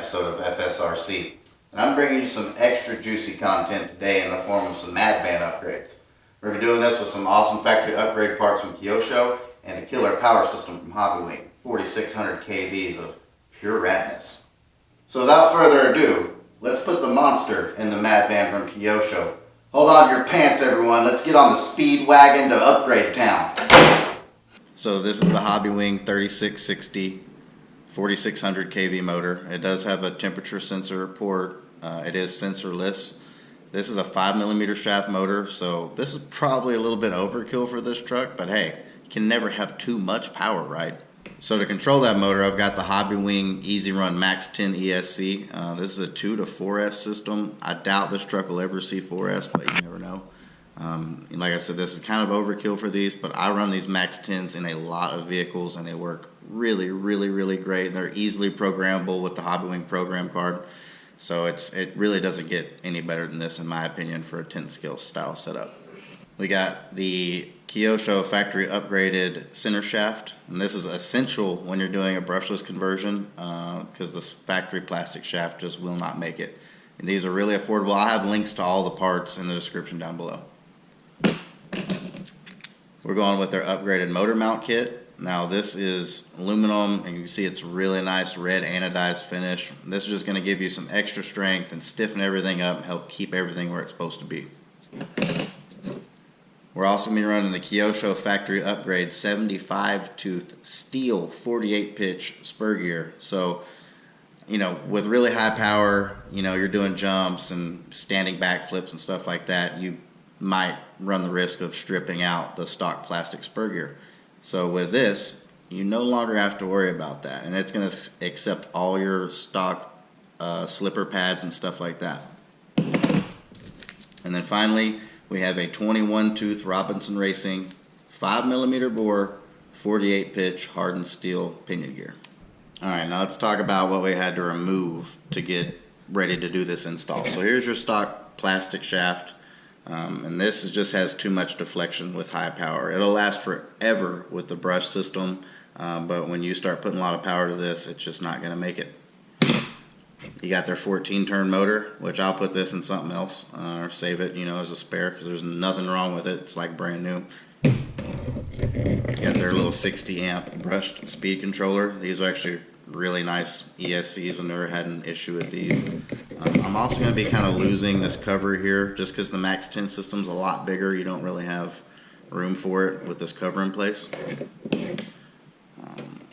episode of FSRC. And I'm bringing you some extra juicy content today in the form of some Mad Van upgrades. We're going to be doing this with some awesome factory upgrade parts from Kyosho and a killer power system from Hobbywing, 4600 kVs of pure radness. So without further ado, let's put the monster in the Mad Van from Kyosho. Hold on to your pants, everyone. Let's get on the speed wagon to upgrade town. So this is the Hobbywing 3660 4600 kV motor. It does have a temperature sensor port. It is sensorless. This is a 5mm shaft motor, so this is probably a little bit overkill for this truck, but hey, you can never have too much power, right? So to control that motor, I've got the Hobbywing Easy Run Max10 ESC. This is a 2 to 4S system. I doubt this truck will ever see 4S, but you never know. Like I said, this is kind of overkill for these, but I run these Max10s in a lot of vehicles, and they work really, really, really great. They're easily programmable with the Hobbywing program card, so it really doesn't get any better than this, in my opinion, for a 10 scale style setup. We got the Kyosho Factory upgraded center shaft, and this is essential when you're doing a brushless conversion because this factory plastic shaft just will not make it. And these are really affordable. I'll have links to all the parts in the description down below. We're going with their upgraded motor mount kit. Now this is aluminum, and you can see it's really nice red anodized finish. This is just going to give you some extra strength and stiffen everything up and help keep everything where it's supposed to be. We're also going to be running the Kyosho Factory Upgrade 75 tooth steel 48 pitch spur gear. So, you know, with really high power, you know, you're doing jumps and standing back flips and stuff like that, you might run the risk of stripping out the stock plastic spur gear. So with this, you no longer have to worry about that, and it's going to accept all your stock slipper pads and stuff like that. And then finally, we have a 21 tooth Robinson Racing 5mm bore 48 pitch hardened steel pinion gear. Alright, now let's talk about what we had to remove to get ready to do this install. So here's your stock plastic shaft, and this just has too much deflection with high power. It'll last forever with the brush system, but when you start putting a lot of power to this, it's just not going to make it. You got their 14 turn motor, which I'll put this in something else or save it, you know, as a spare, because there's nothing wrong with it. It's like brand new. You got their little 60 amp brushed speed controller. These are actually really nice ESCs. I've never had an issue with these. I'm also going to be kind of losing this cover here just because the Max10 system's a lot bigger. You don't really have room for it with this cover in place.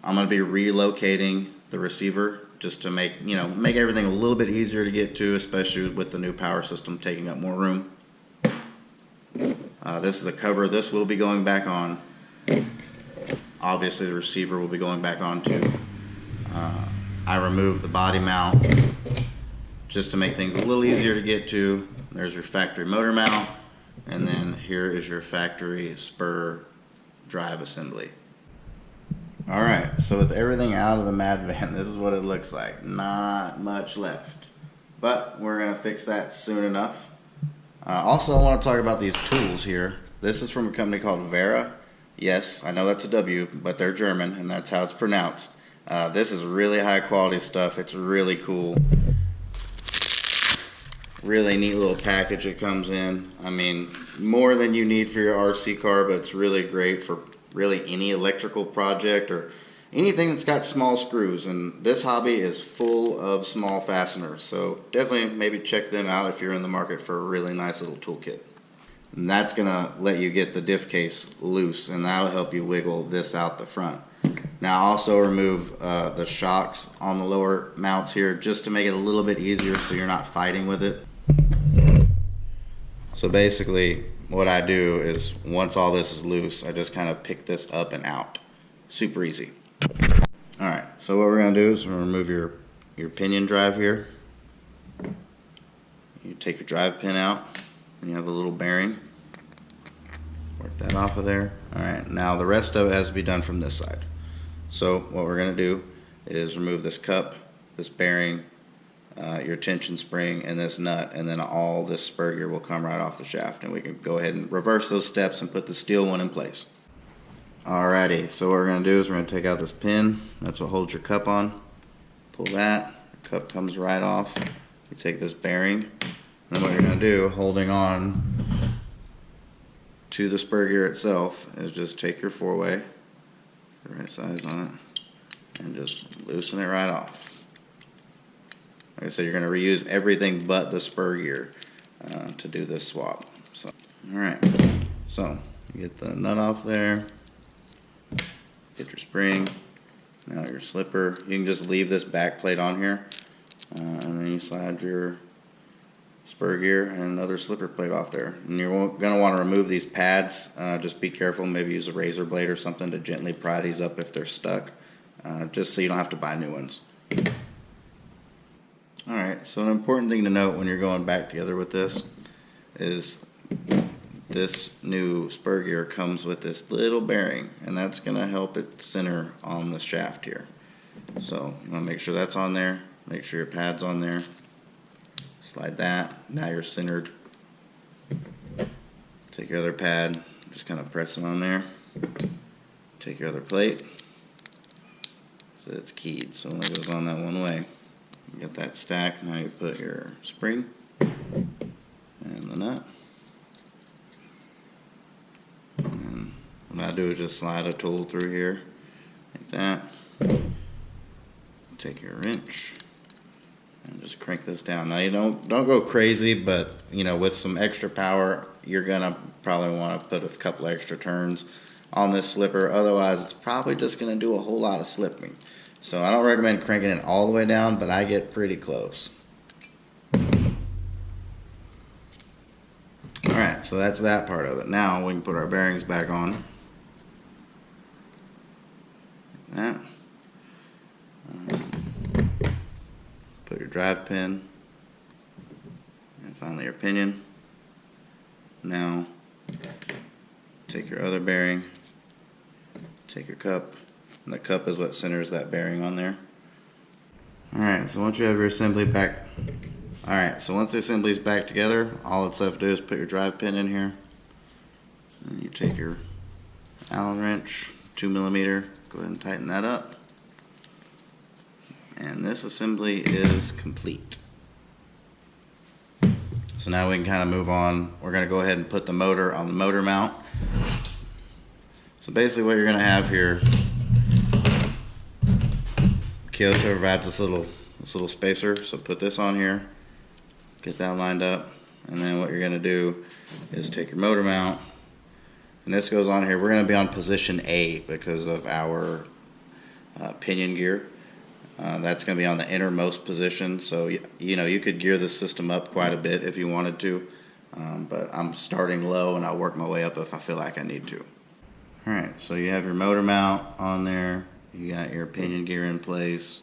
I'm going to be relocating the receiver just to make everything a little bit easier to get to, especially with the new power system taking up more room. This is a cover. This will be going back on. Obviously the receiver will be going back on too. I removed the body mount just to make things a little easier to get to. There's your factory motor mount, and then here is your factory spur drive assembly. Alright, so with everything out of the Mad Van, this is what it looks like. Not much left, but we're going to fix that soon enough. Also, I want to talk about these tools here. This is from a company called Vera. Yes, I know that's a W, but they're German, and that's how it's pronounced. This is really high quality stuff. It's really cool. Really neat little package it comes in. I mean, more than you need for your RC car, but it's really great for really any electrical project or anything that's got small screws. And this hobby is full of small fasteners, so definitely maybe check them out if you're in the market for a really nice little toolkit. And that's gonna let you get the diff case loose, and that'll help you wiggle this out the front. Now also remove the shocks on the lower mounts here just to make it a little bit easier so you're not fighting with it. So basically what I do is once all this is loose, I just kind of pick this up and out. Super easy. Alright, so what we're going to do is we're going to remove your pinion drive here. You take your drive pin out, and you have the little bearing. Work that off of there. Alright, now the rest of it has to be done from this side. So what we're going to do is remove this cup, this bearing, your tension spring, and this nut, and then all this spur gear will come right off the shaft, and we can go ahead and reverse those steps and put the steel one in place. Alrighty, so what we're going to do is we're going to take out this pin. That's what holds your cup on. Pull that, cup comes right off. You take this bearing, and then what you're going to do, holding on to the spur gear itself, is just take your 4-way, the right size on it, and just loosen it right off. Like I said, you're going to reuse everything but the spur gear to do this swap. So, alright, so you get the nut off there, get your spring, now your slipper. You can just leave this back plate on here, and then you slide your spur gear and another slipper plate off there. And you're going to want to remove these pads. Just be careful, maybe use a razor blade or something to gently pry these up if they're stuck, just so you don't have to buy new ones. Alright, so an important thing to note when you're going back together with this is this new spur gear comes with this little bearing, and that's going to help it center on the shaft here. So you want to make sure that's on there, make sure your pad's on there, slide that, now you're centered. Take your other pad, just kind of press it on there, take your other plate, so it's keyed, so it only goes on that one way. You get that stacked, now you put your spring and the nut. And what I do is just slide a tool through here, like that. Take your wrench and just crank this down. Now you don't go crazy, but you know, with some extra power, you're gonna probably want to put a couple extra turns on this slipper. Otherwise, it's probably just gonna do a whole lot of slipping. So I don't recommend cranking it all the way down, but I get pretty close. Alright, so that's that part of it. Now we can put our bearings back on. Like that. Put your drive pin. And finally your pinion. Now, take your other bearing. Take your cup. And the cup is what centers that bearing on there. Alright, so once you have your assembly back, so once the assembly is back together, all it's left to do is put your drive pin in here. And you take your Allen wrench, 2mm, go ahead and tighten that up. And this assembly is complete. So now we can kind of move on. We're going to go ahead and put the motor on the motor mount. So basically what you're going to have here, Kyosho provides this little spacer, so put this on here, get that lined up, and then what you're going to do is take your motor mount, and this goes on here. We're going to be on position A because of our pinion gear. That's going to be on the innermost position, so you know, you could gear the system up quite a bit if you wanted to, but I'm starting low and I'll work my way up if I feel like I need to. Alright, so you have your motor mount on there, you got your pinion gear in place.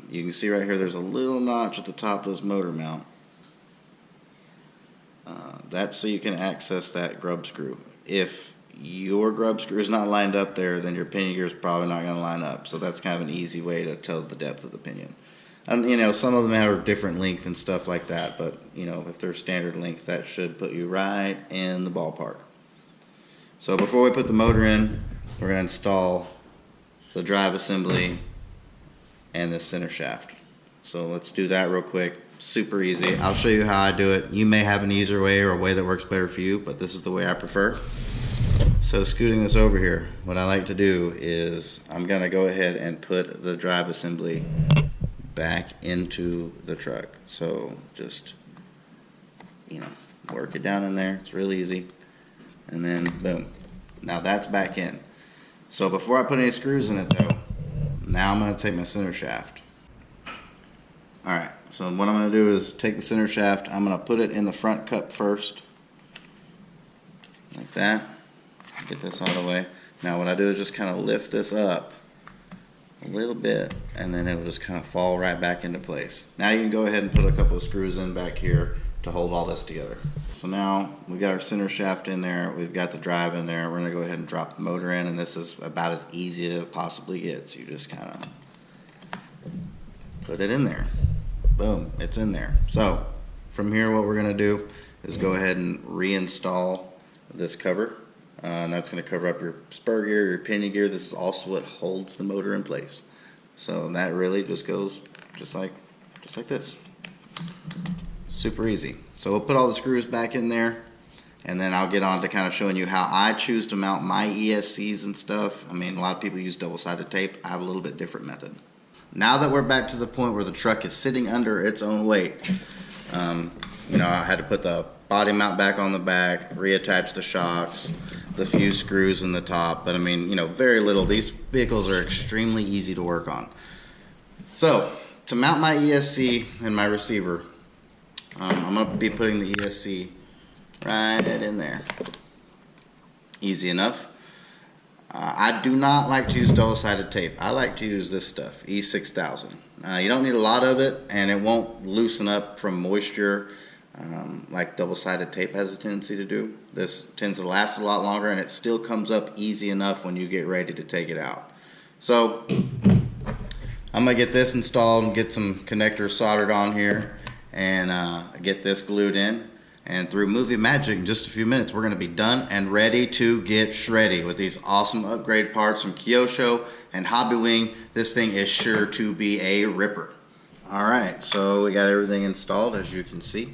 You can see right here there's a little notch at the top of this motor mount. That's so you can access that grub screw. If your grub screw is not lined up there, then your pinion gear is probably not going to line up. So that's kind of an easy way to tell the depth of the pinion. And you know, some of them have different length and stuff like that, but you know, if they're standard length, that should put you right in the ballpark. So before we put the motor in, we're going to install the drive assembly and the center shaft. So let's do that real quick. Super easy. I'll show you how I do it. You may have an easier way or a way that works better for you, but this is the way I prefer. So scooting this over here, what I like to do is I'm going to go ahead and put the drive assembly back into the truck. So just, you know, work it down in there. It's real easy. And then boom. Now that's back in. So before I put any screws in it though, now I'm going to take my center shaft. Alright, so what I'm going to do is take the center shaft, I'm going to put it in the front cup first. Like that. Get this out of the way. Now what I do is just kind of lift this up a little bit, and then it will just kind of fall right back into place. Now you can go ahead and put a couple of screws in back here to hold all this together. So now we got our center shaft in there, we've got the drive in there, we're going to go ahead and drop the motor in, and this is about as easy as it possibly gets. You just kind of put it in there. Boom, it's in there. So from here what we're going to do is go ahead and reinstall this cover. And that's going to cover up your spur gear, your pinion gear. This is also what holds the motor in place. So that really just goes just like this. Super easy. So we'll put all the screws back in there, and then I'll get on to kind of showing you how I choose to mount my ESCs and stuff. I mean, a lot of people use double-sided tape. I have a little bit different method. Now that we're back to the point where the truck is sitting under its own weight, you know, I had to put the body mount back on the back, reattach the shocks, the few screws in the top, but I mean, you know, very little. These vehicles are extremely easy to work on. So, to mount my ESC and my receiver, I'm going to be putting the ESC right in there. Easy enough. I do not like to use double-sided tape. I like to use this stuff, E6000. You don't need a lot of it, and it won't loosen up from moisture like double-sided tape has a tendency to do. This tends to last a lot longer, and it still comes up easy enough when you get ready to take it out. So I'm going to get this installed and get some connectors soldered on here and get this glued in. And through movie magic, in just a few minutes, we're going to be done and ready to get shreddy with these awesome upgrade parts from Kyosho and Hobbywing. This thing is sure to be a ripper. Alright, so we got everything installed, as you can see.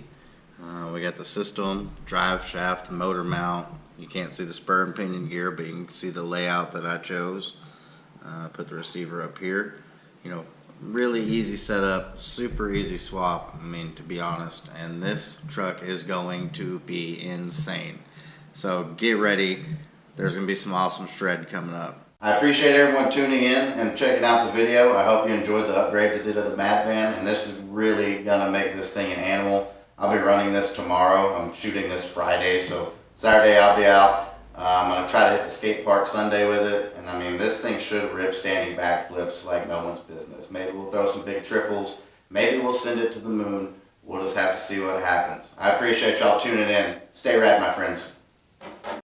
We got the system, drive shaft, the motor mount. You can't see the spur and pinion gear, but you can see the layout that I chose. Put the receiver up here. You know, really easy setup, super easy swap, I mean, to be honest, and this truck is going to be insane. So get ready, there's going to be some awesome shred coming up. I appreciate everyone tuning in and checking out the video. I hope you enjoyed the upgrades I did of the Mad Van, and this is really going to make this thing an animal. I'll be running this tomorrow. I'm shooting this Friday, so Saturday I'll be out. I'm going to try to hit the skate park Sunday with it, and I mean, this thing should rip standing backflips like no one's business. Maybe we'll throw some big triples, maybe we'll send it to the moon. We'll just have to see what happens. I appreciate y'all tuning in. Stay rad, my friends.